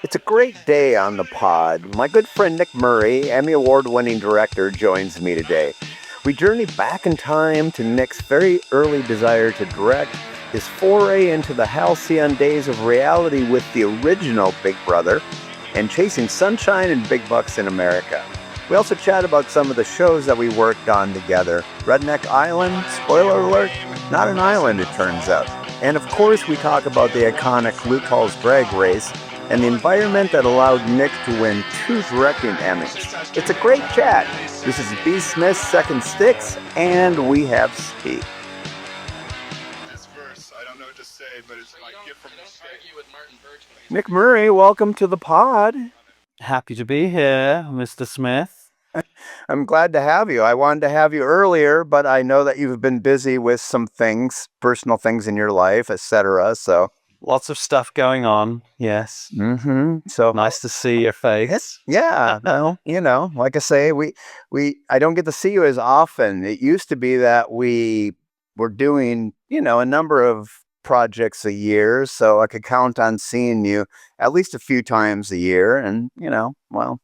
It's a great day on the pod. My good friend Nick Murray, Emmy Award winning director, joins me today. We journey back in time to Nick's very early desire to direct, his foray into the halcyon days of reality with the original Big Brother, and chasing sunshine and big bucks in America. We also chat about some of the shows that we worked on together. Redneck Island, spoiler alert, not an island it turns out. And of course we talk about the iconic Luke Hall's drag race and the environment that allowed Nick to win 2 directing Emmys. It's a great chat. This is B. Smith's Second Sticks, and we have Steve. This verse, I don't know what to say, but it's my gift from the state. Nick Murray, welcome to the pod. Happy to be here, Mr. Smith. I'm glad to have you. I wanted to have you earlier, but I know that you've been busy with some things, personal things in your life, etc. So Lots of stuff going on, yes. So Nice to see your face. Yeah, like I say, I don't get to see you as often. It used to be that we were doing, a number of projects a year, so I could count on seeing you at least a few times a year. And well,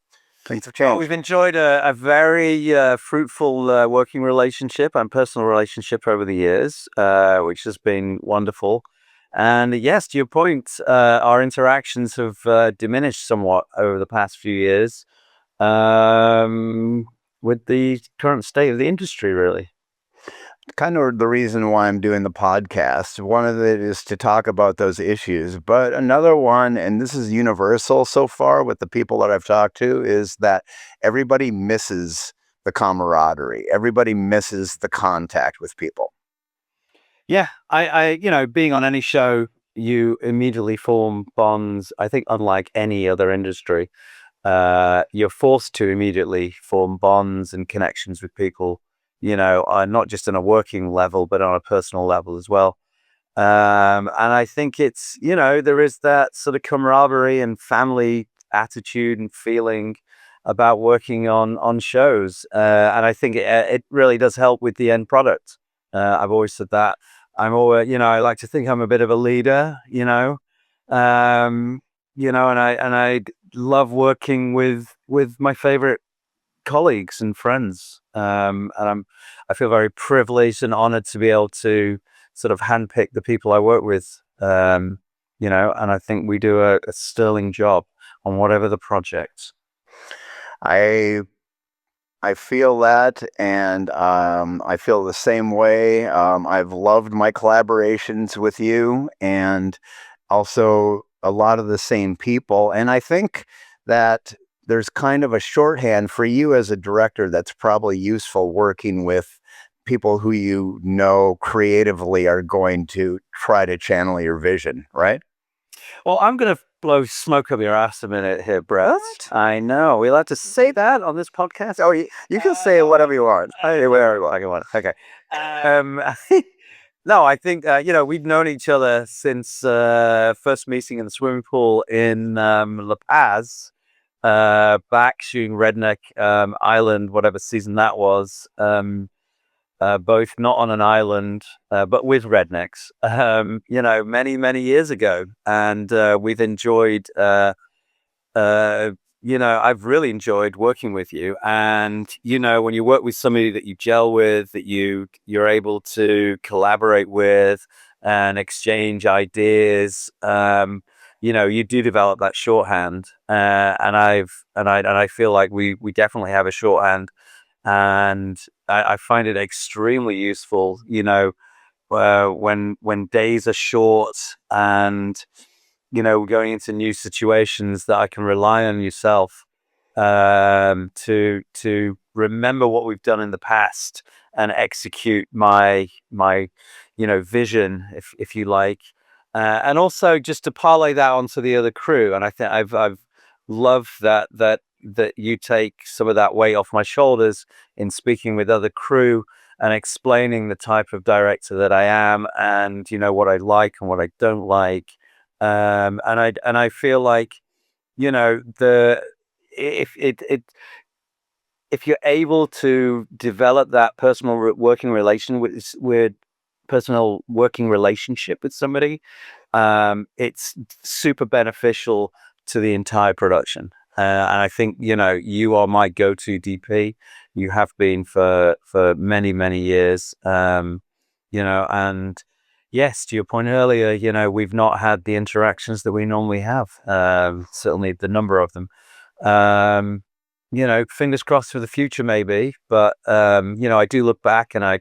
things have changed. Well, we've enjoyed a very fruitful working relationship and personal relationship over the years, which has been wonderful. And yes, to your point, our interactions have diminished somewhat over the past few years with the current state of the industry, really. Kind of the reason why I'm doing the podcast. One of it is to talk about those issues, but another one, and this is universal so far with the people that I've talked to, is that everybody misses the camaraderie. Everybody misses the contact with people. Yeah, I being on any show, you immediately form bonds. I think unlike any other industry, you're forced to immediately form bonds and connections with people, not just on a working level, but on a personal level as well. And I think it's, there is that sort of camaraderie and family attitude and feeling about working on shows. And I think it really does help with the end product. I've always said that. I'm always, I like to think I'm a bit of a leader, and I love working with my favorite colleagues and friends. And I feel very privileged and honored to be able to sort of handpick the people I work with. And I think we do a sterling job on whatever the project. I feel that, and I feel the same way. I've loved my collaborations with you, and also a lot of the same people. And I think that there's kind of a shorthand for you as a director that's probably useful working with people who creatively are going to try to channel your vision, right? Well, I'm going to blow smoke up your ass a minute here, Brett. What? I know. We'll have to say that on this podcast. Oh, you can say whatever you want. Hey, whatever you want. Okay. No, I think, we've known each other since first meeting in the swimming pool in La Paz, back shooting Redneck Island, whatever season that was. Both not on an island, but with rednecks, many, many years ago. And we've enjoyed, I've really enjoyed working with you. And, when you work with somebody that you gel with, that you're able to collaborate with and exchange ideas, you do develop that shorthand. And I feel like we definitely have a shorthand. And I find it extremely useful, when days are short and, going into new situations, that I can rely on yourself to remember what we've done in the past and execute my vision, if you like, and also just to parlay that onto the other crew. And I think I've loved that you take some of that weight off my shoulders in speaking with other crew and explaining the type of director that I am, and what I like and what I don't like. And I feel like, the if if you're able to develop that working relation with personal working relationship with somebody, it's super beneficial to the entire production. And I think, you are my go-to DP. You have been for many, many years. And yes, to your point earlier, we've not had the interactions that we normally have. Certainly the number of them. Fingers crossed for the future, maybe. But I do look back, and I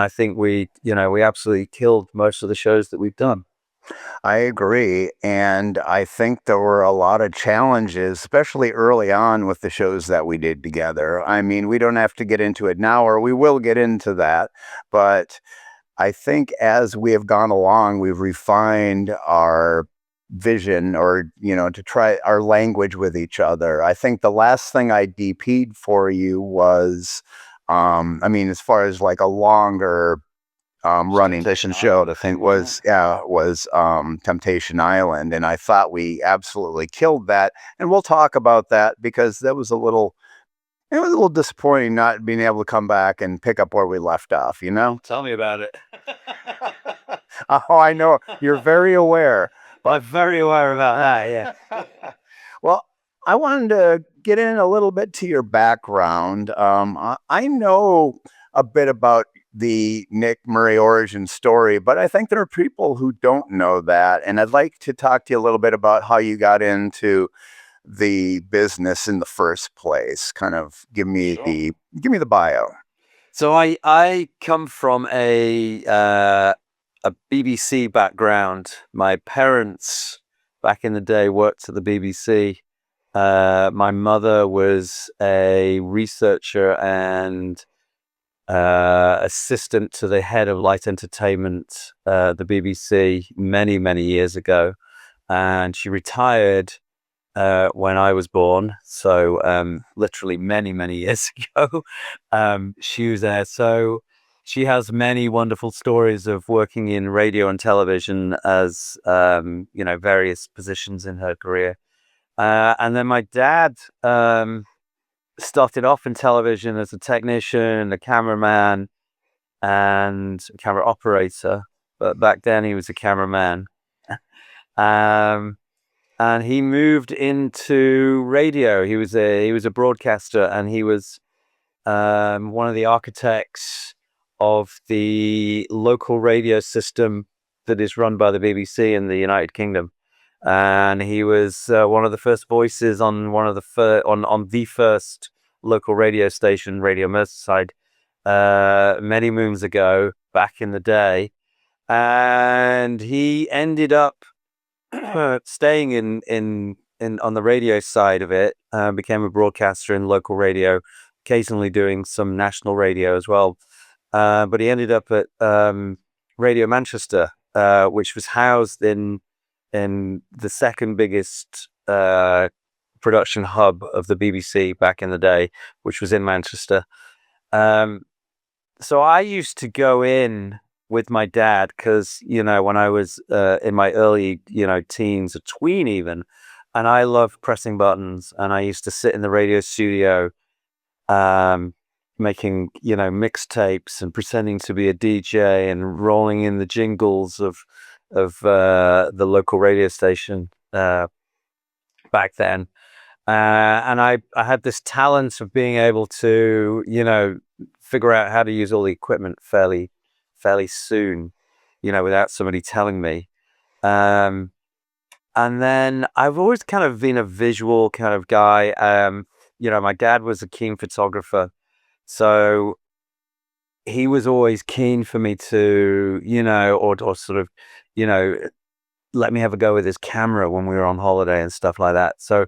think we absolutely killed most of the shows that we've done. I agree. And I think there were a lot of challenges, especially early on with the shows that we did together. I mean, we don't have to get into it now, or we will get into that. But I think as we have gone along, we've refined our vision, or, to try our language with each other. I think the last thing I DP'd for you was, as far as like a longer running Temptation show, Island, I think, was Temptation Island, and I thought we absolutely killed that. And we'll talk about that, because it was a little disappointing not being able to come back and pick up where we left off. Tell me about it. Oh, I know you're very aware. I'm very aware about that. Yeah. Well, I wanted to get in a little bit to your background. I know a bit about the Nick Murray origin story, but I think there are people who don't know that. And I'd like to talk to you a little bit about how you got into the business in the first place. Kind of give me the bio. So I come from a BBC background. My parents back in the day worked at the BBC. My mother was a researcher and assistant to the head of light entertainment, the BBC, many, many years ago. And she retired when I was born. So literally many, many years ago, she was there. So she has many wonderful stories of working in radio and television as, various positions in her career. And then my dad started off in television as a technician, a cameraman, and a camera operator. But back then he was a cameraman. And he moved into radio. He was a broadcaster, and he was one of the architects of the local radio system that is run by the BBC in the United Kingdom. And he was one of the first voices on one of the on the first local radio station, Radio Merseyside, many moons ago, back in the day. And he ended up staying in on the radio side of it. Became a broadcaster in local radio, occasionally doing some national radio as well. But he ended up at Radio Manchester, which was housed in the second biggest production hub of the BBC back in the day, which was in Manchester. So I used to go in with my dad because, when I was in my early, teens, a tween even, and I loved pressing buttons, and I used to sit in the radio studio making, mixtapes and pretending to be a DJ and rolling in the jingles of the local radio station back then. And I had this talent of being able to, figure out how to use all the equipment fairly soon, without somebody telling me. And then I've always kind of been a visual kind of guy. My dad was a keen photographer, so he was always keen for me to, or sort of, let me have a go with his camera when we were on holiday and stuff like that. So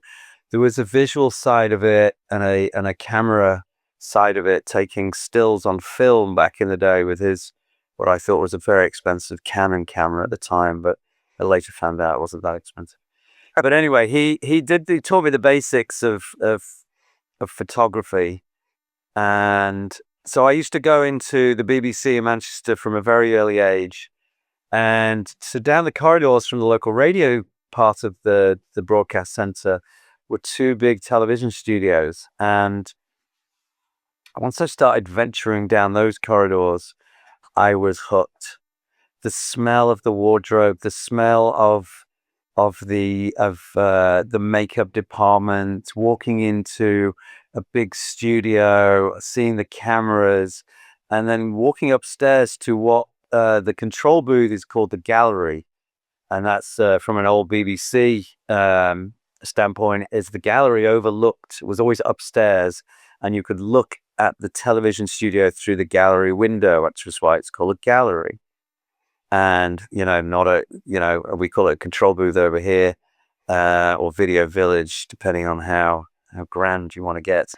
there was a visual side of it and a camera side of it, taking stills on film back in the day with his, what I thought was a very expensive Canon camera at the time, but I later found out it wasn't that expensive. But anyway, he taught me the basics of photography. And so I used to go into the BBC in Manchester from a very early age. And so down the corridors from the local radio part of the broadcast centre were two big television studios. And once I started venturing down those corridors, I was hooked. The smell of the wardrobe, the smell of the makeup department, walking into a big studio, seeing the cameras, and then walking upstairs to what the control booth is called the gallery. And that's from an old BBC standpoint, is the gallery overlooked, was always upstairs, and you could look at the television studio through the gallery window, which is why it's called a gallery. And, not a, we call it a control booth over here, or video village, depending on how grand you want to get.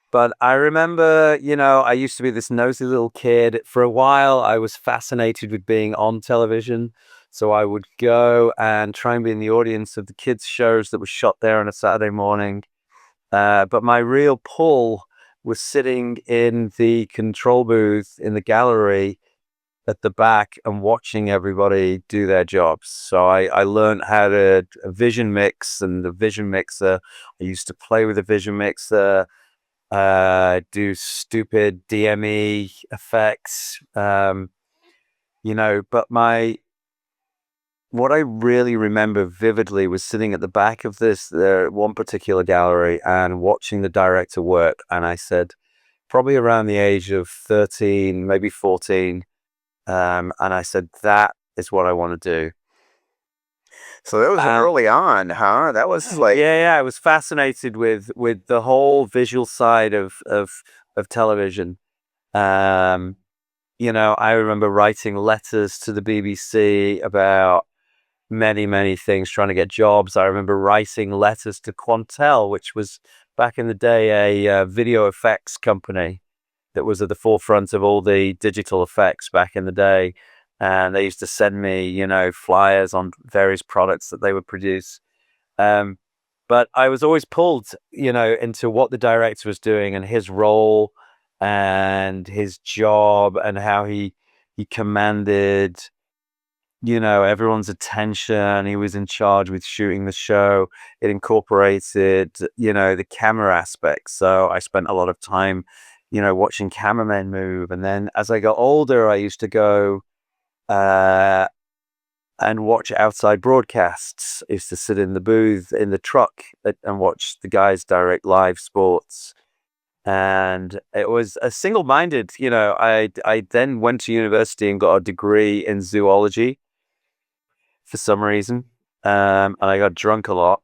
But I remember, I used to be this nosy little kid. For a while, I was fascinated with being on television. So I would go and try and be in the audience of the kids' shows that were shot there on a Saturday morning. But my real pull was sitting in the control booth in the gallery at the back and watching everybody do their jobs. So I learned how to vision mix and the vision mixer. I used to play with the vision mixer, do stupid DME effects, but what I really remember vividly was sitting at the back of this one particular gallery and watching the director work. And I said, probably around the age of 13, maybe 14, and I said, that is what I want to do. So that was early on, huh? That was like... Yeah, I was fascinated with the whole visual side of television. I remember writing letters to the BBC about many things, trying to get jobs. I remember writing letters to Quantel, which was back in the day a video effects company that was at the forefront of all the digital effects back in the day. And they used to send me, flyers on various products that they would produce. But I was always pulled, into what the director was doing and his role and his job and how he commanded, everyone's attention. He was in charge with shooting the show. It incorporated, the camera aspects. So I spent a lot of time, watching cameramen move. And then as I got older, I used to go and watch outside broadcasts. I used to sit in the booth in the truck and watch the guys direct live sports. And it was a single-minded, I then went to university and got a degree in zoology for some reason. And I got drunk a lot.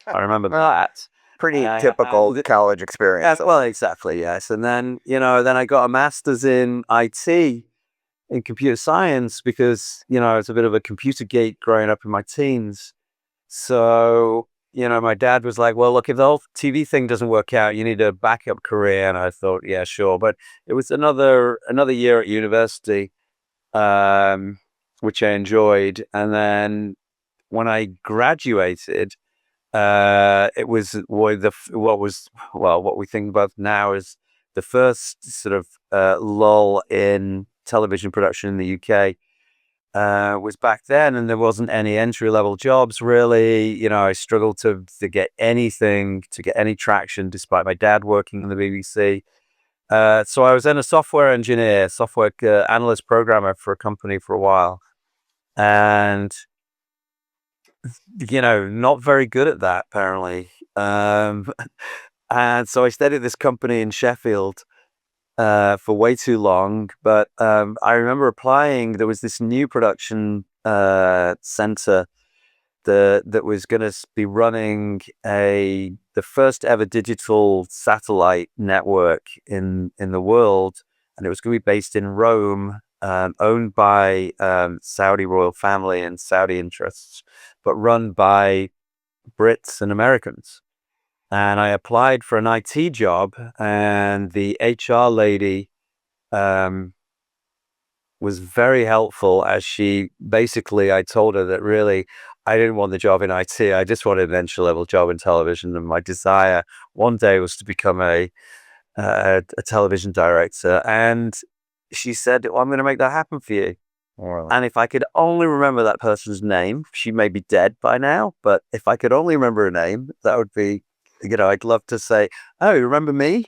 I remember that. Pretty typical college experience. Well, exactly, yes. And then, then I got a master's in IT, in computer science, because, I was a bit of a computer geek growing up in my teens. So, my dad was like, well, look, if the whole TV thing doesn't work out, you need a backup career. And I thought, yeah, sure. But it was another year at university, which I enjoyed. And then when I graduated, it was what we think about now is the first sort of lull in television production in the UK. Was back then, and there wasn't any entry-level jobs really. I struggled to get anything, to get any traction, despite my dad working in the BBC. So I was then a software engineer, software analyst programmer for a company for a while, and not very good at that apparently. And so I stayed at this company in Sheffield for way too long. But I remember applying. There was this new production center that was going to be running the first ever digital satellite network in the world, and it was going to be based in Rome, owned by Saudi royal family and Saudi interests, but run by Brits and Americans. And I applied for an IT job, and the HR lady was very helpful, as I told her that really I didn't want the job in IT. I just wanted an entry-level job in television. And my desire one day was to become a television director. And she said, well, I'm going to make that happen for you. Really? And if I could only remember that person's name, she may be dead by now, but if I could only remember her name, that would be, I'd love to say, oh, you remember me?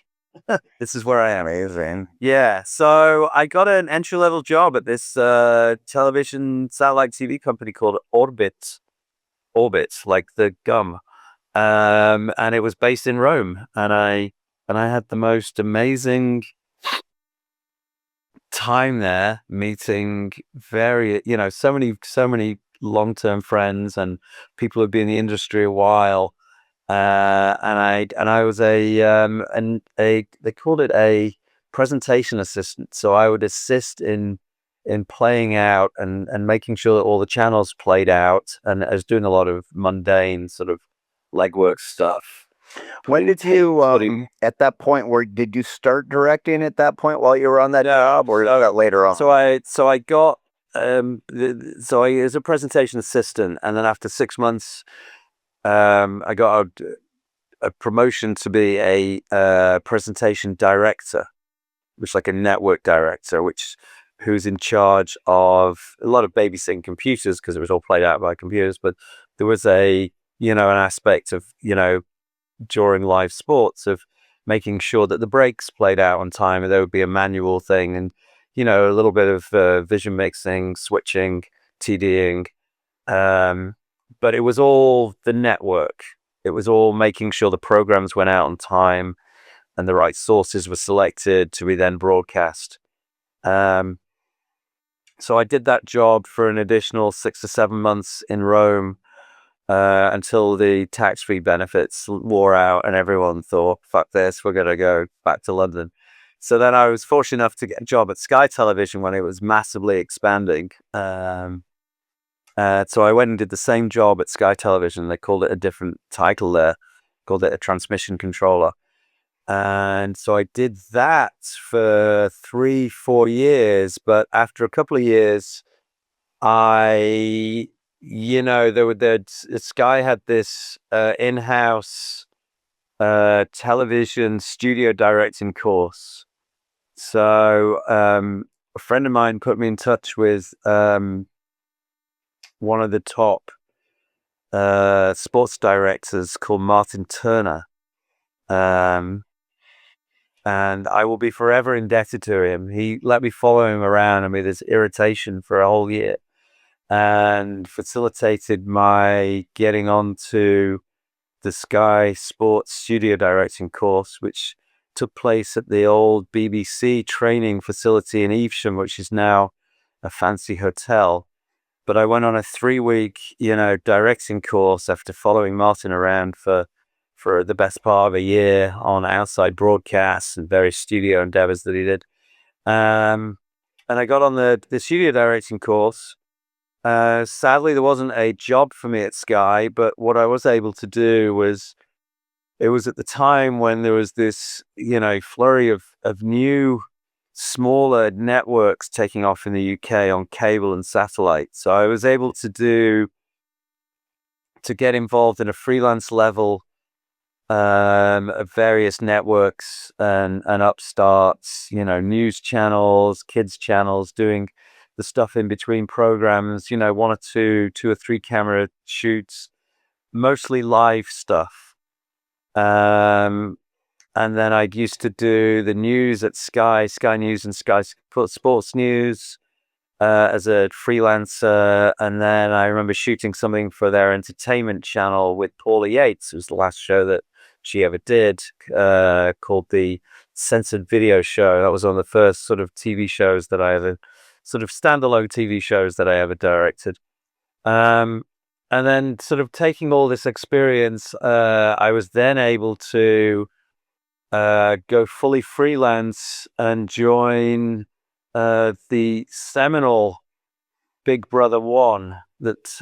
This is where I am. Amazing. Yeah. So I got an entry level job at this television satellite TV company called Orbit, like the gum. And it was based in Rome. And I had the most amazing time there, meeting so many long-term friends and people who've been in the industry a while. And I was they called it a presentation assistant. So I would assist in playing out and making sure that all the channels played out. And I was doing a lot of mundane sort of legwork stuff. When did you, at that point, did you start directing at that point while you were on that job, or that later on? So I got so I was a presentation assistant, and then after 6 months, I got a promotion to be a presentation director, which is like a network director, who's in charge of a lot of babysitting computers because it was all played out by computers. But there was an aspect of during live sports of making sure that the breaks played out on time, and there would be a manual thing, and a little bit of vision mixing, switching, TDing. But it was all the network. It was all making sure the programs went out on time and the right sources were selected to be then broadcast. Um, so I did that job for an additional 6 to 7 months in Rome until the tax-free benefits wore out and everyone thought, fuck this, we're going to go back to London. So then I was fortunate enough to get a job at Sky Television when it was massively expanding. So I went and did the same job at Sky Television. They called it a different title there, called it a transmission controller. And so I did that for 3-4 years. But after a couple of years, Sky had this in-house television studio directing course. So a friend of mine put me in touch with one of the top sports directors called Martin Turner. And I will be forever indebted to him. He let me follow him around and with his irritation for a whole year and facilitated my getting onto the Sky Sports studio directing course, which took place at the old BBC training facility in Evesham, which is now a fancy hotel. But I went on a 3-week, directing course after following Martin around for the best part of a year on outside broadcasts and various studio endeavors that he did. And I got on the studio directing course. Sadly, there wasn't a job for me at Sky, but what I was able to do was, it was at the time when there was this, flurry of new, smaller networks taking off in the UK on cable and satellite. So I was able to get involved in a freelance level of various networks and upstarts, news channels, kids channels, doing the stuff in between programs, 1 or 2 or 3 camera shoots, mostly live stuff. And then I used to do the news at Sky News and Sky Sports News as a freelancer. And then I remember shooting something for their entertainment channel with Paula Yates. It was the last show that she ever did, called the Censored Video Show. That was one of the first sort of TV shows that I ever, sort of standalone TV shows that I ever directed. And then sort of taking all this experience, I was then able to go fully freelance and join the seminal Big Brother 1 that's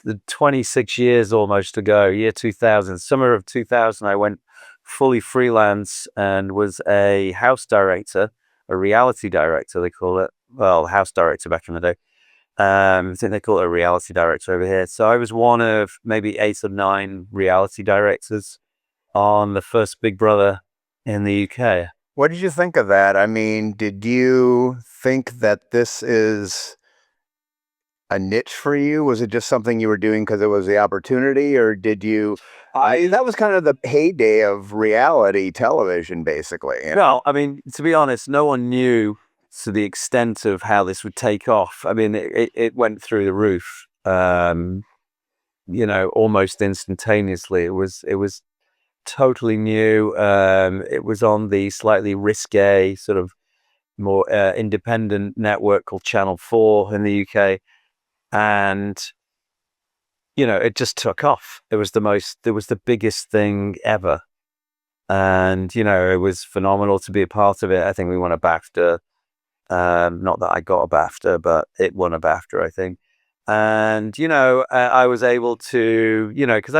the 26 years almost ago, year 2000, summer of 2000, I went fully freelance and was a house director, a reality director, they call it. Well, house director back in the day. I think they call it a reality director over here. So I was one of maybe 8 or 9 reality directors on the first Big Brother in the UK. What did you think of that? I mean, did you think that this is a niche for you? Was it just something you were doing because it was the opportunity, or did you That was kind of the heyday of reality television, basically. Well, I mean, to be honest, no one knew to the extent of how this would take off. I mean, it went through the roof, almost instantaneously. It was totally new. It was on the slightly risque, sort of more independent network called Channel 4 in the UK. And, it just took off. It was the biggest thing ever. And, it was phenomenal to be a part of it. I think we won a BAFTA. Not that I got a BAFTA, but it won a BAFTA, I think. And, I was able to, because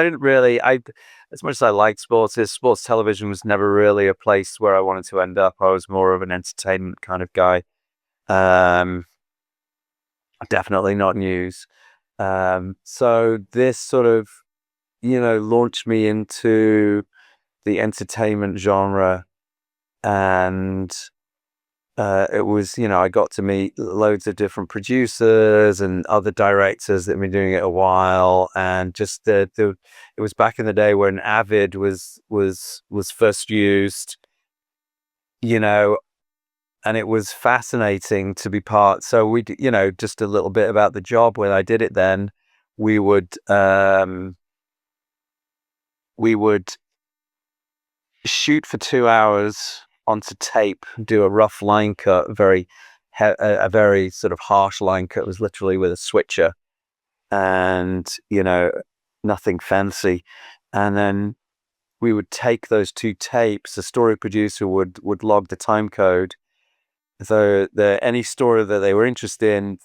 as much as I liked sports television was never really a place where I wanted to end up. I was more of an entertainment kind of guy. Definitely not news. So this sort of, launched me into the entertainment genre. And it was, I got to meet loads of different producers and other directors that have been doing it a while. And just it was back in the day when Avid was first used, and it was fascinating to be part. So we, just a little bit about the job when I did it. Then we would shoot for 2 hours onto tape, do a rough line cut, a very sort of harsh line cut. It was literally with a switcher, and nothing fancy. And then we would take those 2 tapes. The story producer would log the time code. So any story that they were interested in,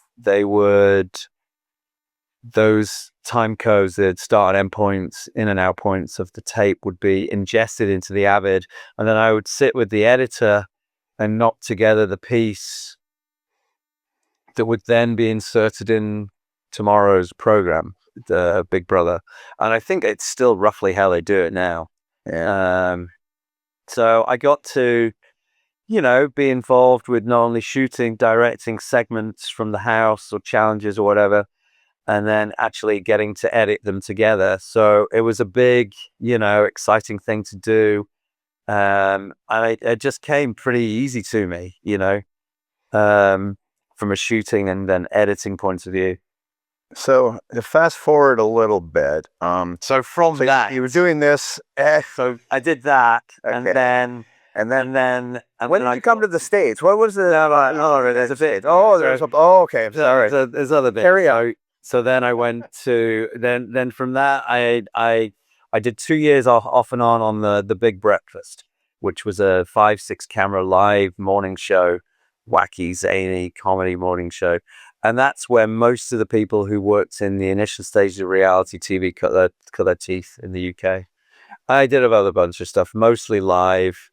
those time codes, the start and end points, in and out points of the tape would be ingested into the Avid. And then I would sit with the editor and knock together the piece that would then be inserted in tomorrow's program, the Big Brother. And I think it's still roughly how they do it now. Yeah. So I got to, be involved with not only shooting, directing segments from the house or challenges or whatever, and then actually getting to edit them together. So it was a big, exciting thing to do. And it just came pretty easy to me, from a shooting and then editing point of view. So to fast forward a little bit, So from that, you were doing this. so I did that, Okay. and then When did you come to the States? What was the? no, there's a bit. Okay. I'm sorry. There's other bits. Carry on. So then I went to then from that I did 2 years off and on the Big Breakfast, which was a 5-6 camera live morning show, wacky zany comedy morning show. And that's where most of the people who worked in the initial stages of reality TV cut their teeth in the UK. I did a other bunch of stuff, mostly live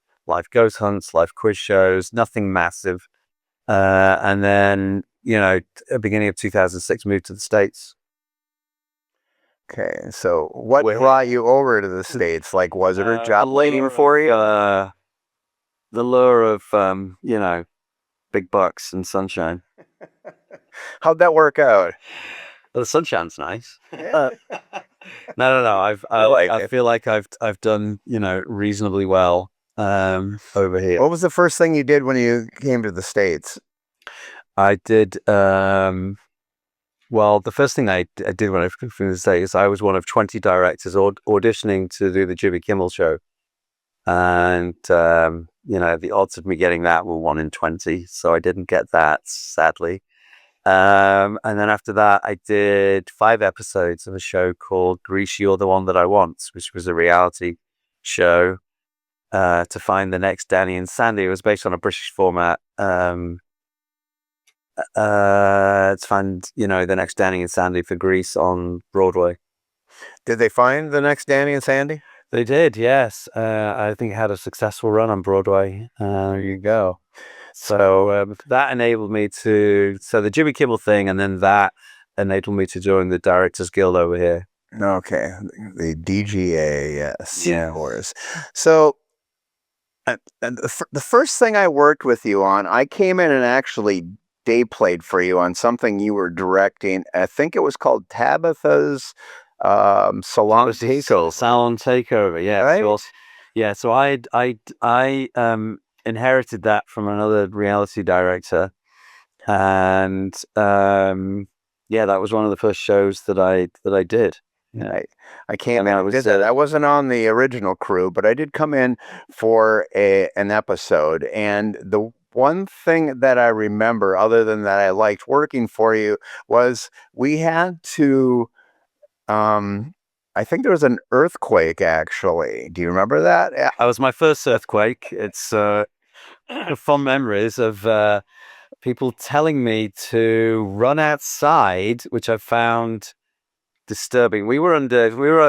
ghost hunts, live quiz shows, nothing massive. And then, beginning of 2006, moved to the States. Okay. So what brought you over to the States? Like, was it a job waiting for you? The lure of, big bucks and sunshine. How'd that work out? Well, the sunshine's nice. No. I feel like I've done, reasonably well over here. What was the first thing you did when you came to the States? I did. Well, the first thing I did when I came to the States, I was one of 20 directors auditioning to do the Jimmy Kimmel show, and the odds of me getting that were 1 in 20, so I didn't get that, sadly. And then after that, I did 5 episodes of a show called Grease, You're the One That I Want, which was a reality show to find the next Danny and Sandy. It was based on a British format. To find, the next Danny and Sandy for Grease on Broadway. Did they find the next Danny and Sandy? They did, yes. I think it had a successful run on Broadway. There you go. So that enabled me so the Jimmy Kimmel thing, and then that enabled me to join the Directors Guild over here. Okay, the DGA, yes. Yeah. Of course. So the first thing I worked with you on, I came in and actually day played for you on something you were directing. I think it was called Tabitha's Salon Takeover. Salon Takeover, yeah. Right? So I inherited that from another reality director, and yeah, that was one of the first shows that I did. Yeah. I came And in I and was, did that. I wasn't on the original crew, but I did come in for an episode. And the one thing that I remember, other than that I liked working for you, was we had to. I think there was an earthquake. Actually, do you remember that? Yeah. That was my first earthquake. It's fond memories of people telling me to run outside, which I found disturbing. We were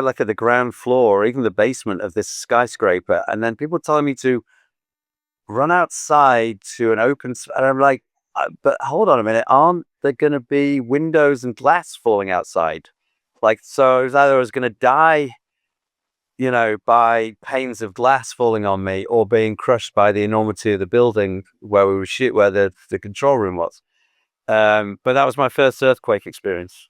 like at the ground floor, or even the basement of this skyscraper, and then people telling me to run outside to an and I'm like, but hold on a minute, aren't there going to be windows and glass falling outside? Like, so it was either I was going to die, by panes of glass falling on me, or being crushed by the enormity of the building where we were where the control room was. But that was my first earthquake experience.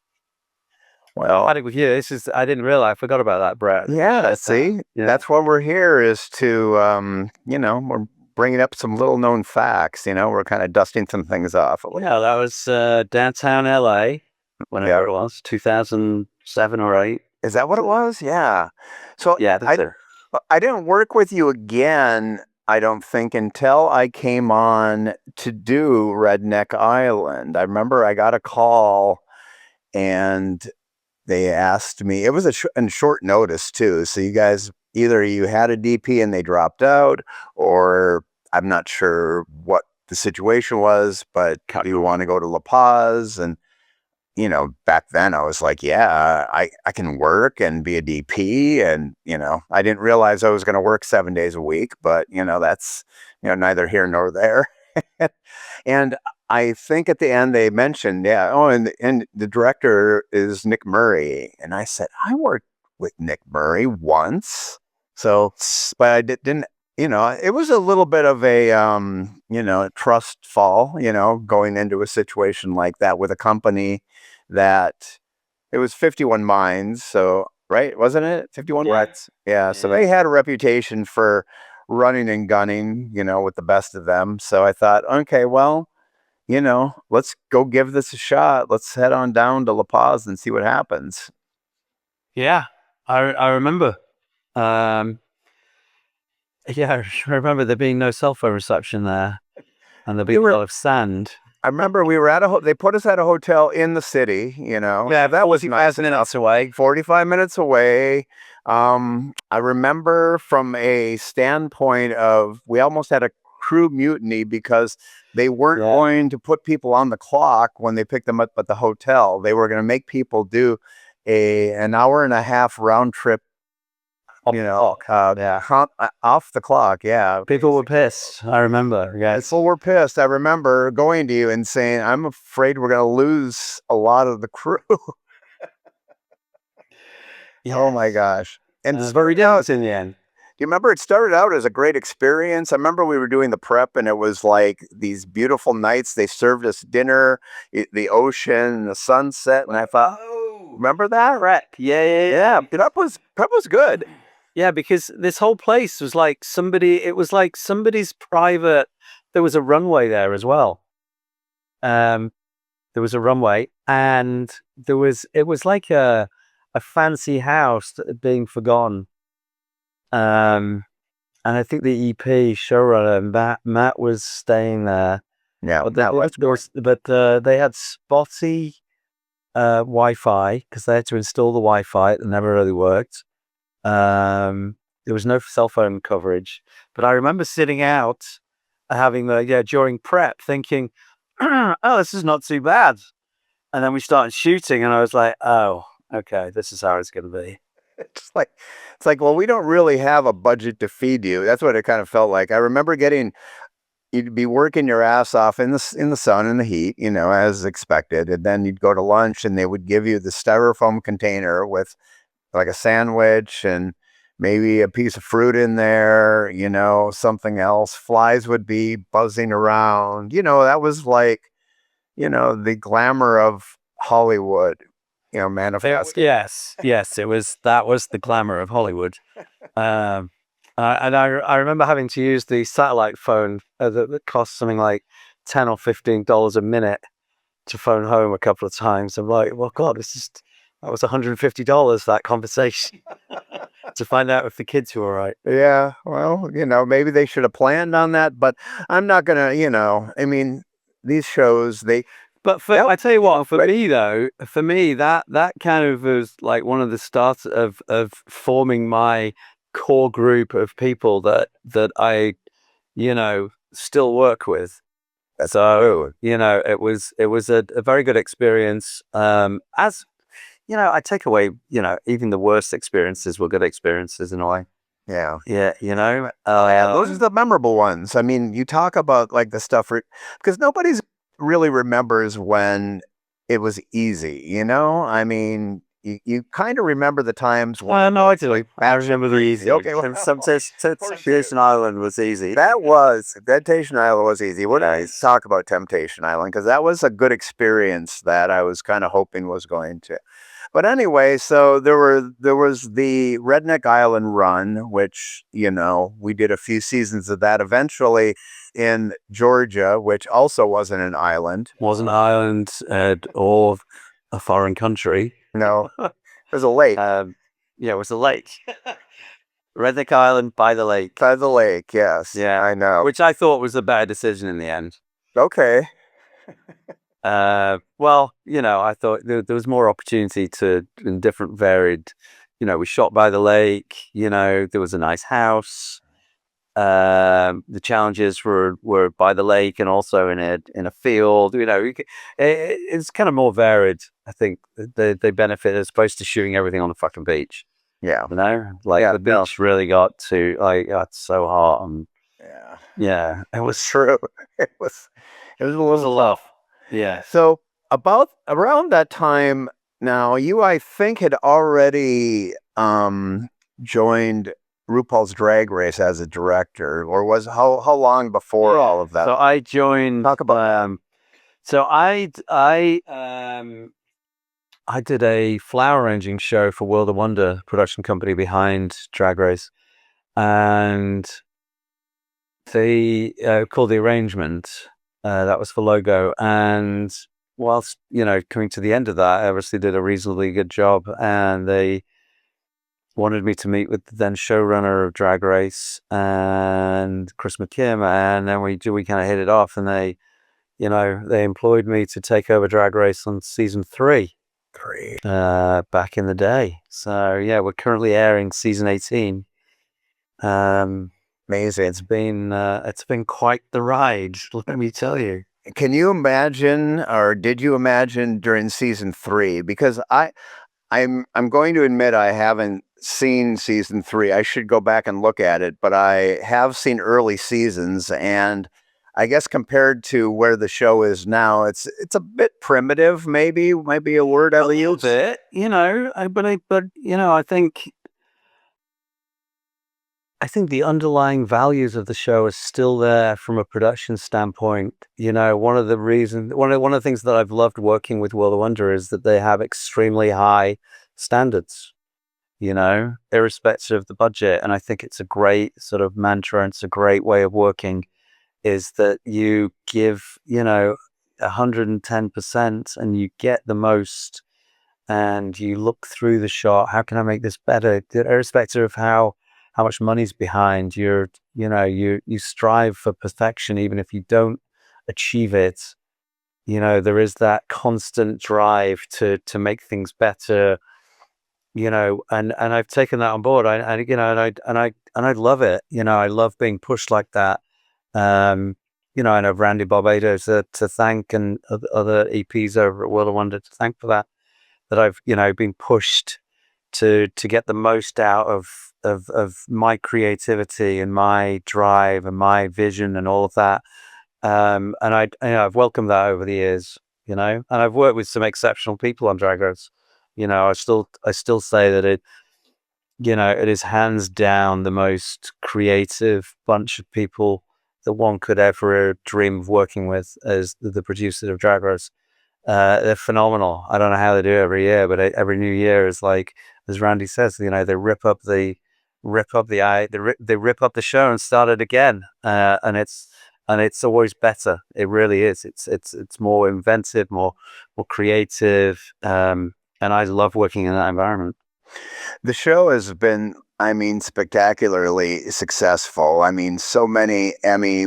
Well, I think with you, I didn't realize, I forgot about that, Brett. yeah. See, that's what we're here is to, we're bringing up some little known facts. We're kind of dusting some things off. Yeah, that was downtown LA, whenever it was, 2007 or 8. Is that what it was? Yeah. So Yeah, that's it. I didn't work with you again, I don't think, until I came on to do Redneck Island. I remember I got a call and they asked me, it was in short notice too. So you guys, either you had a DP and they dropped out, or I'm not sure what the situation was, but you want to go to La Paz? And back then I was like, yeah, I can work and be a DP. And, I didn't realize I was going to work 7 days a week, but, that's, neither here nor there. And I think at the end they mentioned, yeah, oh, and the director is Nick Murray. And I said, I worked with Nick Murray once. So, but I didn't, it was a little bit of a, trust fall, going into a situation like that with a company that it was 51 Mines. So, right, wasn't it? 51 Mines? Yeah. So they had a reputation for running and gunning, with the best of them. So I thought, okay, well, let's go give this a shot. Let's head on down to La Paz and see what happens. Yeah, I remember. Yeah, I remember there being no cell phone reception there, and there being a lot of sand. I remember we were at they put us at a hotel in the city, Yeah, that was 45 minutes away. 45 minutes away. I remember from a standpoint of, we almost had a crew mutiny because they weren't going to put people on the clock when they picked them up at the hotel. They were going to make people do an hour and a half round trip, off the clock. Yeah. People were pissed. I remember. Yeah. People were pissed. I remember going to you and saying, I'm afraid we're going to lose a lot of the crew. Oh my gosh. And it's very dense in the end. Do you remember it started out as a great experience? I remember we were doing the prep and it was like these beautiful nights. They served us dinner, the ocean, the sunset. And I thought, remember that? Right. Yeah. Prep was good. Yeah, because this whole place was like it was like somebody's private, there was a runway there as well. There was a runway and it was like a fancy house that had been forgotten. And I think the EP showrunner, Matt was staying there. Yeah. But they had spotty Wi-Fi because they had to install the Wi-Fi. It never really worked. There was no cell phone coverage, but I remember sitting out having during prep thinking, oh, this is not too bad. And then we started shooting and I was like, oh, okay, this is how it's going to be. It's like, well, we don't really have a budget to feed you. That's what it kind of felt like. I remember you'd be working your ass off in the sun and the heat, as expected. And then you'd go to lunch and they would give you the styrofoam container with like a sandwich and maybe a piece of fruit in there, something else. Flies would be buzzing around. That was like, the glamour of Hollywood, manifest. Yes, it was, that was the glamour of Hollywood. And I remember having to use the satellite phone that cost something like $10 or $15 a minute to phone home a couple of times. I'm like, well, God, that was $150, that conversation, to find out if the kids were all right. Yeah, well, maybe they should have planned on that, but I'm not gonna, I mean, these shows, But I tell you what, for me though, that kind of was like one of the starts of forming my core group of people that I, still work with. So, it was a very good experience. As I take away, even the worst experiences were good experiences in a way. yeah. Yeah, Those are the memorable ones. I mean, you talk about like the stuff because nobody's really remembers when it was easy, I mean, you kind of remember the times when well, no, actually, I remember the easy. Okay, well, Some Temptation Island was easy. Temptation Island was easy. We're not talk about Temptation Island because that was a good experience that I was kind of hoping was going to. But anyway, so there was the Redneck Island run, which we did a few seasons of that. Eventually, in Georgia, which also wasn't an island. Wasn't Ireland or a foreign country? No, it was a lake. Yeah, it was a lake. Redneck Island by the lake. By the lake, yes. Yeah, I know. Which I thought was a bad decision in the end. Okay. Well, I thought there was more opportunity in different varied. We shot by the lake. There was a nice house. The challenges were by the lake and also in a field. It's kind of more varied. I think they benefit as opposed to shooting everything on the fucking beach. Yeah. The beach really got to it's so hot and yeah, it was true. It was a little tough. Yeah. So about around that time, now you I think had already joined RuPaul's Drag Race as a director, or was how long before all of that? So I joined. Talk about. So I did a flower arranging show for World of Wonder production company behind Drag Race, and they called The Arrangement. That was for logo, and whilst coming to the end of that, I obviously did a reasonably good job, and they wanted me to meet with the then showrunner of Drag Race and Chris McKim, and then we kind of hit it off, and they employed me to take over Drag Race on season 3. Back in the day. So yeah, we're currently airing season 18. Amazing. It's been quite the ride, let me tell you. Can you imagine, or did you imagine during season 3? Because I'm going to admit I haven't seen season 3. I should go back and look at it, but I have seen early seasons, and I guess compared to where the show is now, it's a bit primitive. Maybe might be a word I'll use. Bit, but I think the underlying values of the show are still there from a production standpoint. One of the things that I've loved working with World of Wonder is that they have extremely high standards, irrespective of the budget. And I think it's a great sort of mantra, and it's a great way of working, is that you give, 110% and you get the most, and you look through the shot. How can I make this better? Irrespective of how much money's behind, you strive for perfection, even if you don't achieve it. There is that constant drive to make things better. And I've taken that on board. I love it. I love being pushed like that. I have Randy Barbados to thank, and other EPs over at World of Wonder to thank for that I've, been pushed to get the most out of my creativity and my drive and my vision and all of that. And I've welcomed that over the years, and I've worked with some exceptional people on Drag Race. I still say that it is hands down the most creative bunch of people that one could ever dream of working with as the producer of Drag Race. They're phenomenal. I don't know how they do it every year, but every new year is like, as Randy says, they rip up the eye, they rip up the show and start it again, and it's always better. It really is. It's more inventive, more creative, and I love working in that environment. The show has been, I mean, spectacularly successful. I mean, so many Emmy,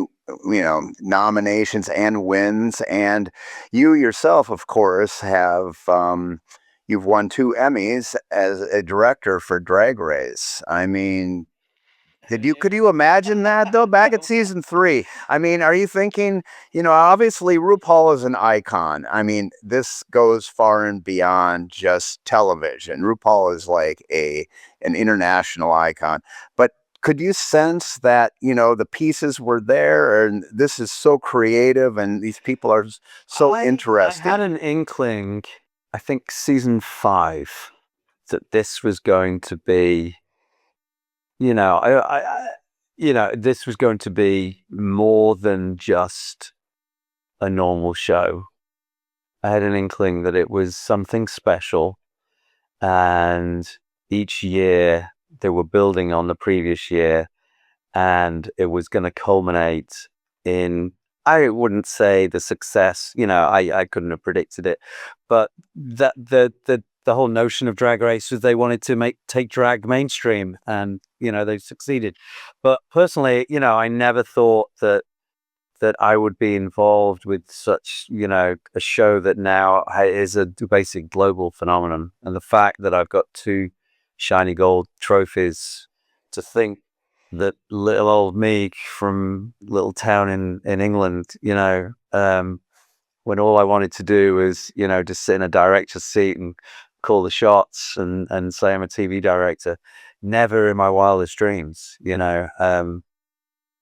nominations and wins. And you yourself, of course, you've won 2 Emmys as a director for Drag Race. I mean, could you imagine that though back at season 3? I mean, are you thinking, obviously RuPaul is an icon. I mean, this goes far and beyond just television. RuPaul is like an international icon. But could you sense that, the pieces were there and this is so creative and these people are so I interesting? had an inkling, I think season 5, that this was going to be, this was going to be more than just a normal show. I had an inkling that it was something special, and each year they were building on the previous year, and it was going to culminate in, I wouldn't say the success, I couldn't have predicted it, but that the whole notion of Drag Race was they wanted to take drag mainstream, and they succeeded. But personally, I never thought that I would be involved with such, a show that now is a basic global phenomenon. And the fact that I've got 2 shiny gold trophies, to think that little old me from little town in England, when all I wanted to do was, just sit in a director's seat and call the shots and say I'm a TV director, never in my wildest dreams,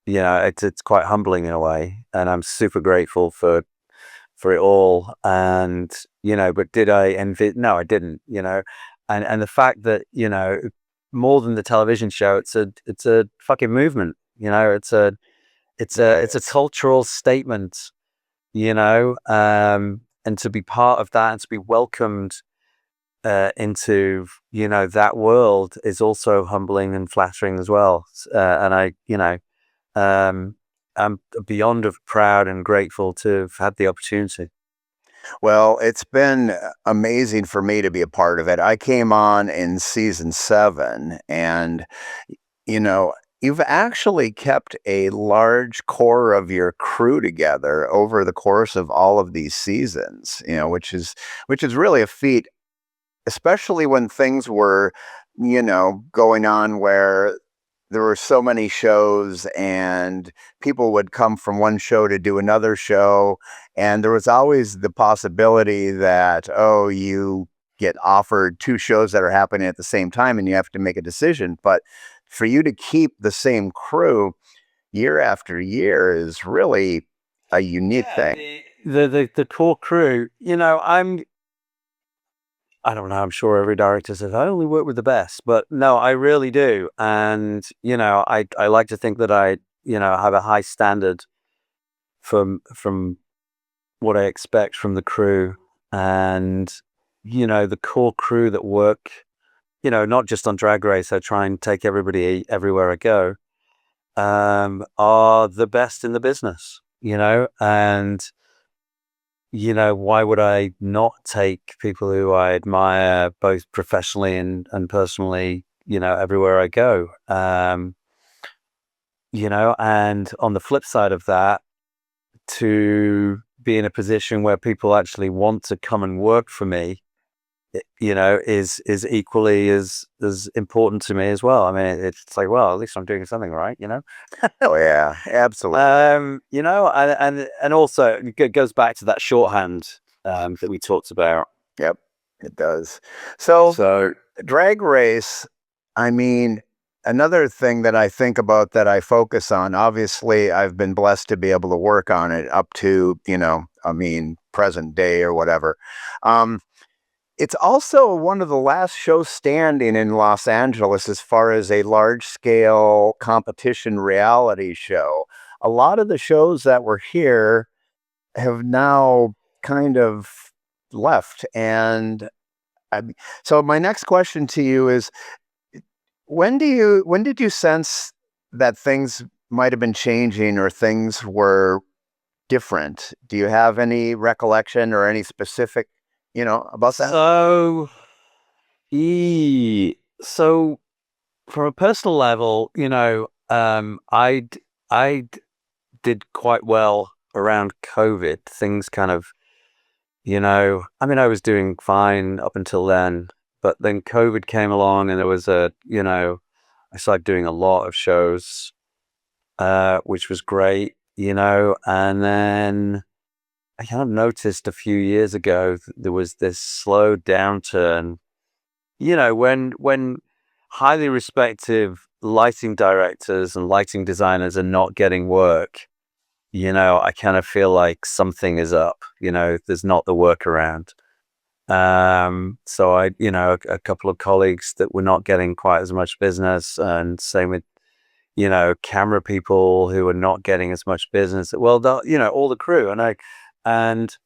it's quite humbling in a way, and I'm super grateful for it all. And but did I envy? No, I didn't. And the fact that more than the television show, it's a fucking movement. It's a cultural statement. And to be part of that and to be welcomed into that world is also humbling and flattering as well. And um, I'm beyond of proud and grateful to have had the opportunity. Well, it's been amazing for me to be a part of it. I came on in season 7, and you know, you've actually kept a large core of your crew together over the course of all of these seasons, which is really a feat, especially when things were, going on where there were so many shows and people would come from one show to do another show. And there was always the possibility that, oh, you get offered 2 shows that are happening at the same time and you have to make a decision. But for you to keep the same crew year after year is really a unique thing. The core crew, I don't know, I'm sure every director says I only work with the best, but no, I really do. And I like to think that I have a high standard from what I expect from the crew. And the core crew that work, not just on Drag Race, I try and take everybody everywhere I go, are the best in the business, and why would I not take people who I admire both professionally and personally, everywhere I go? And on the flip side of that, to be in a position where people actually want to come and work for me, is equally as important to me as well. I mean, it's like, well, at least I'm doing something right, Oh, yeah, absolutely. And also it goes back to that shorthand that we talked about. Yep, it does. So, So Drag Race, I mean, another thing that I think about that I focus on, obviously, I've been blessed to be able to work on it up to, present day or whatever. Um, it's also one of the last shows standing in Los Angeles as far as a large scale competition reality show. A lot of the shows that were here have now kind of left. And I, so my next question to you is, when did you sense that things might have been changing or things were different? Do you have any recollection or any specific, about that? So, so from a personal level, I did quite well around COVID. Things kind of, I mean, I was doing fine up until then, but then COVID came along and there was I started doing a lot of shows, which was great, and then I kind of noticed a few years ago there was this slow downturn, when highly respected lighting directors and lighting designers are not getting work, I kind of feel like something is up, there's not the work around. So a couple of colleagues that were not getting quite as much business, and same with, camera people who were not getting as much business. Well, all the crew. And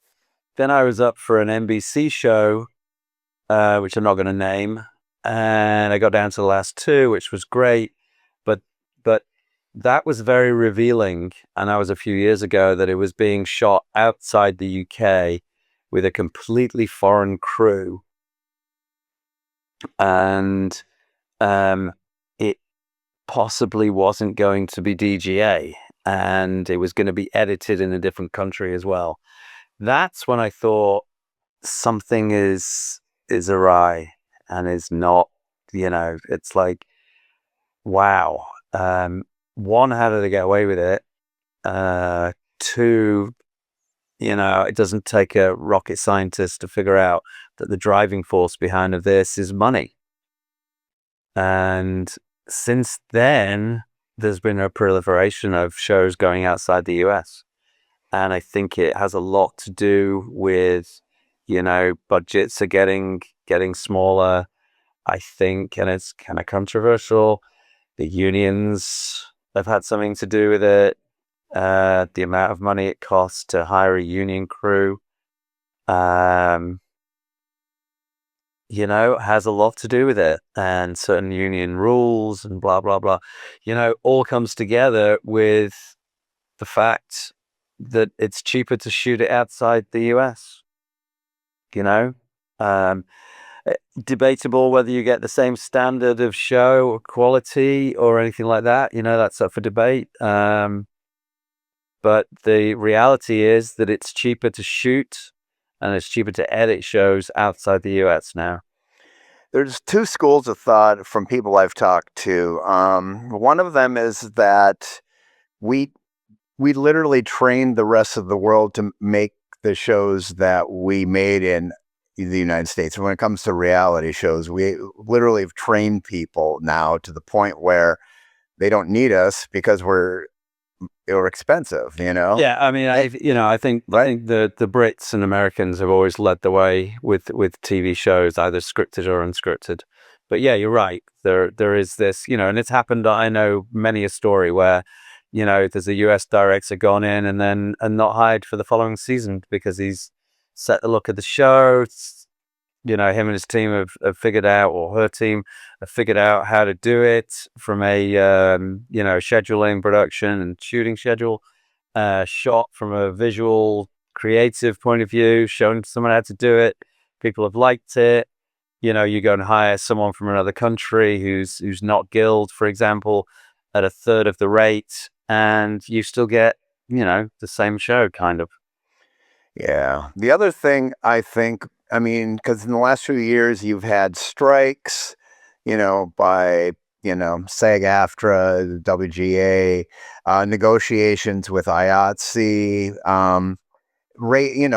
then I was up for an NBC show, which I'm not going to name, and I got down to the last two, which was great. But but that was very revealing, and that was a few years ago, that it was being shot outside the UK with a completely foreign crew, and it possibly wasn't going to be DGA, and it was going to be edited in a different country as well. That's when I thought something is awry and is not, it's like, wow. One, how did they get away with it? Two, it doesn't take a rocket scientist to figure out that the driving force behind of this is money. And since then, there's been a proliferation of shows going outside the US. And I think it has a lot to do with, budgets are getting smaller, I think, and it's kind of controversial. The unions have had something to do with it. The amount of money it costs to hire a union crew, um, has a lot to do with it, and certain union rules and blah, blah, blah, all comes together with the fact that it's cheaper to shoot it outside the US, you know? Um, Debatable whether you get the same standard of show or quality or anything like that, that's up for debate. But the reality is that it's cheaper to shoot and it's cheaper to edit shows outside the US now. There's two schools of thought from people I've talked to. One of them is that we we literally trained the rest of the world to make the shows that we made in the United States. When it comes to reality shows, we literally have trained people now to the point where they don't need us because we're expensive, Yeah, I mean, I Right? think the Brits and Americans have always led the way with TV shows, either scripted or unscripted. But yeah, you're right. There is this, and it's happened. I know many a story where, there's a US director gone in and not hired for the following season because he's set the look of the show. Him and his team have figured out, or her team have figured out how to do it from a scheduling, production, and shooting schedule, shot from a visual creative point of view, showing someone how to do it. People have liked it. You go and hire someone from another country who's not Guild, for example, at a third of the rate, and you still get, the same show, kind of. Yeah. The other thing I think, I mean, because in the last few years you've had strikes, by SAG-AFTRA, the WGA, negotiations with IATSE, rate,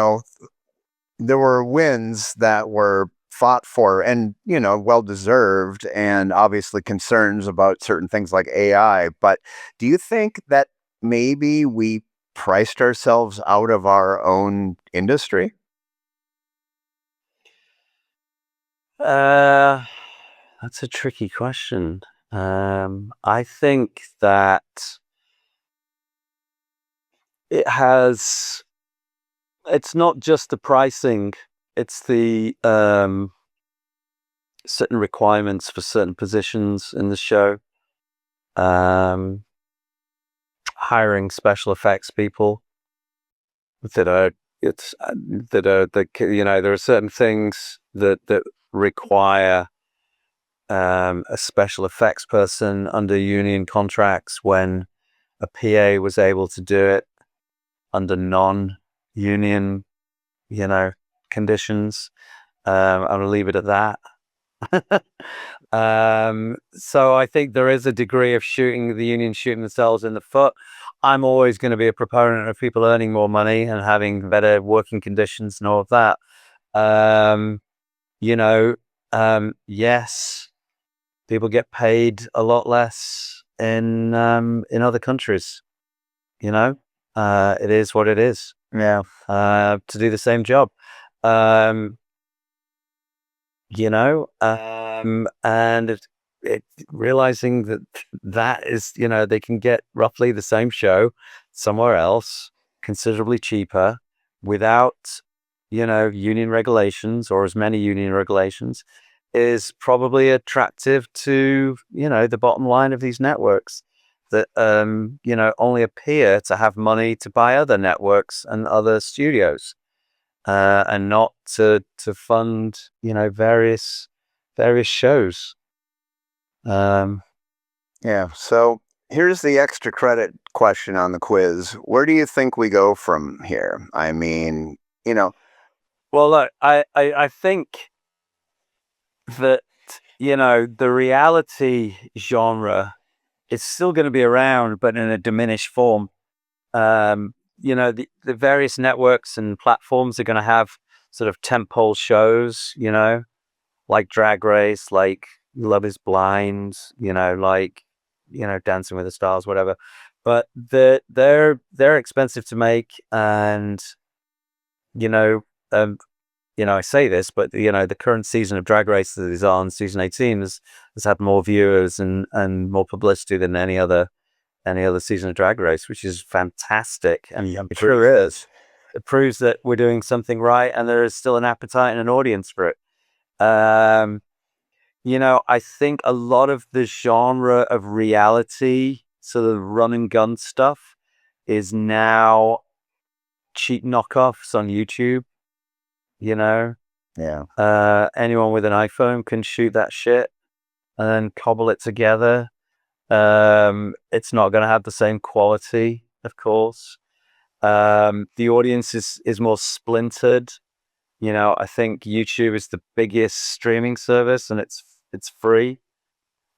there were wins that were fought for and well deserved, and obviously concerns about certain things like AI. But do you think that maybe we priced ourselves out of our own industry? Uh, that's a tricky question. I think that it has. It's not just the pricing it's the certain requirements for certain positions in the show. Hiring special effects people that are there are certain things that require a special effects person under union contracts when a PA was able to do it under non-union, conditions. I'll leave it at that. So I think there is a degree of the union shooting themselves in the foot. I'm always going to be a proponent of people earning more money and having better working conditions and all of that. Yes, people get paid a lot less in other countries. It is what it is. Yeah. To do the same job. And realizing that is, they can get roughly the same show somewhere else, considerably cheaper, without, union regulations or as many union regulations, is probably attractive to, the bottom line of these networks that, only appear to have money to buy other networks and other studios. And not to fund, various shows. Yeah. So here's the extra credit question on the quiz. Where do you think we go from here? I mean, Well, look, I think that, the reality genre is still going to be around, but in a diminished form. The various networks and platforms are going to have sort of tentpole shows, like Drag Race, like Love Is Blind, like Dancing with the Stars, whatever. But they're expensive to make, and I say this, but the current season of Drag Race that is on, season 18, has had more viewers and more publicity than any other season of Drag Race, which is fantastic. And it sure is. It proves that we're doing something right, and there is still an appetite and an audience for it. I think a lot of the genre of reality, sort of run and gun stuff, is now cheap knockoffs on YouTube. Yeah. Anyone with an iPhone can shoot that shit and then cobble it together. It's not going to have the same quality, of course. The audience is more splintered. I think YouTube is the biggest streaming service, and it's free.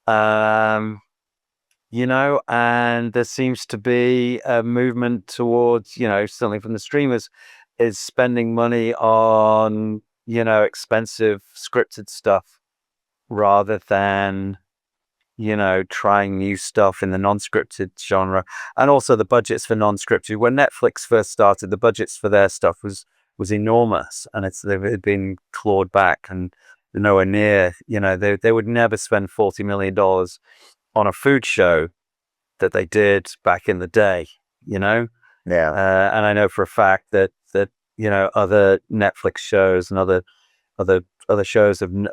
And there seems to be a movement towards, certainly from the streamers, is spending money on, expensive scripted stuff rather than, trying new stuff in the non-scripted genre. And also the budgets for non-scripted. When Netflix first started, the budgets for their stuff was enormous, and they've been clawed back and nowhere near, they would never spend $40 million on a food show that they did back in the day, Yeah. And I know for a fact that other Netflix shows and other shows of in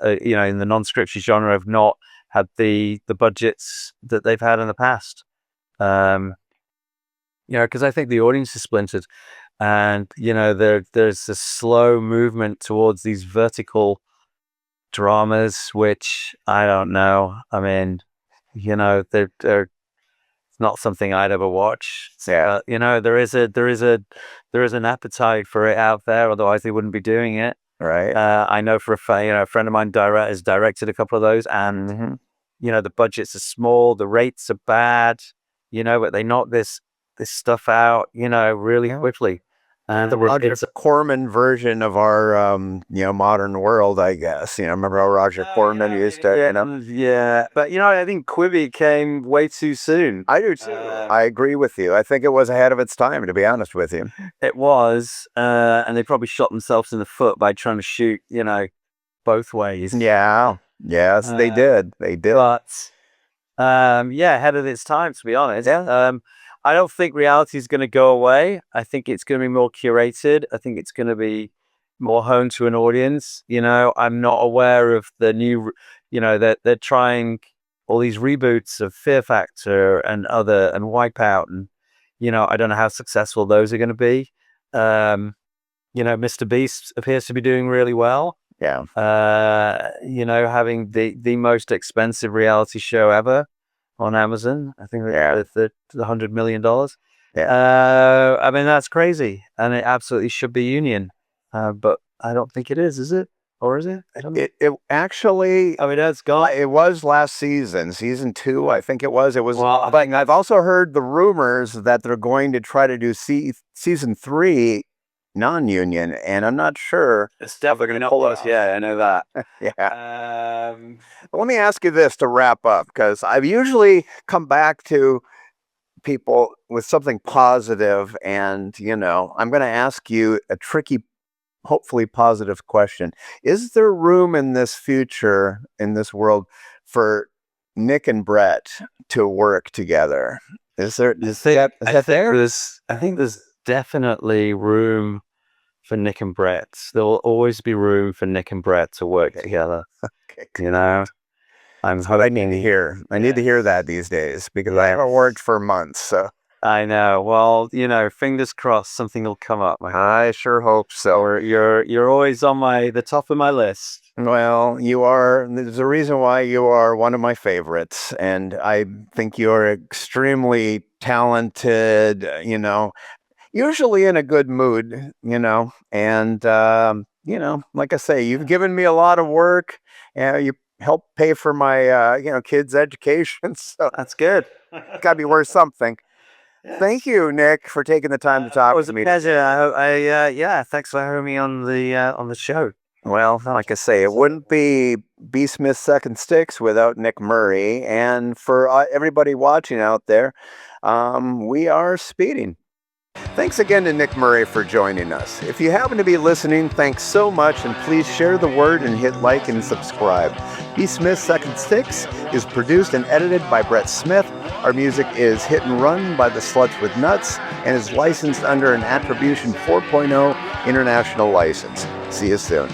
the non-scripted genre have not had the budgets that they've had in the past. Because I think the audience is splintered, and there's a slow movement towards these vertical dramas, which I don't know. I mean, they're it's not something I'd ever watch. Yeah. There is an appetite for it out there. Otherwise, they wouldn't be doing it. Right. I know for a fact, a friend of mine has directed a couple of those, and the budgets are small, the rates are bad, but they knock this stuff out, really quickly. And Roger Corman version of our, modern world, I guess. Remember how Roger Corman used to, Yeah, but I think Quibi came way too soon. I do too. I agree with you. I think it was ahead of its time, to be honest with you. It was, and they probably shot themselves in the foot by trying to shoot, both ways. Yeah. Yes, they did. They did. But, ahead of its time, to be honest. Yeah. I don't think reality is going to go away. I think it's going to be more curated. I think it's going to be more honed to an audience. I'm not aware of the new, that they're trying all these reboots of Fear Factor and Wipeout, and I don't know how successful those are going to be. Mr. Beast appears to be doing really well. Yeah. Having the most expensive reality show ever on Amazon. I think the $100 million. Yeah. I mean, that's crazy, and it absolutely should be union. But I don't think it is it? Or is it? I don't know. It actually, I mean, that's gone. it was last season 2, I think it was. Well, but I've also heard the rumors that they're going to try to do season 3 non-union, and I'm not sure. It's definitely going to pull us. Yeah, I know that. Yeah. Let me ask you this to wrap up, because I've usually come back to people with something positive, and I'm going to ask you a tricky, hopefully positive question. Is there room in this future, in this world, for Nick and Brett to work together? Is there? I think there's definitely room for Nick and Brett. There will always be room for Nick and Brett to work together. Okay. I'm I need to hear. I need to hear that these days, because I haven't worked for months. So I know. Well, fingers crossed, something will come up. I sure hope so. You're always on the top of my list. Well, you are. There's a reason why you are one of my favorites, and I think you're extremely talented. Usually in a good mood. And like I say, you've given me a lot of work, and you help pay for my kids' education. So that's good. Got to be worth something. Yes. Thank you, Nick, for taking the time to talk with me. It was a pleasure. Thanks for having me on the show. Well, like I say, it wouldn't be B. Smith's Second Sticks without Nick Murray. And for everybody watching out there, we are speeding. Thanks again to Nick Murray for joining us. If you happen to be listening, thanks so much, and please share the word and hit like and subscribe. B. Smith's Second Sticks is produced and edited by Brett Smith. Our music is Hit and Run by the Sluts with Nuts and is licensed under an Attribution 4.0 international license. See you soon.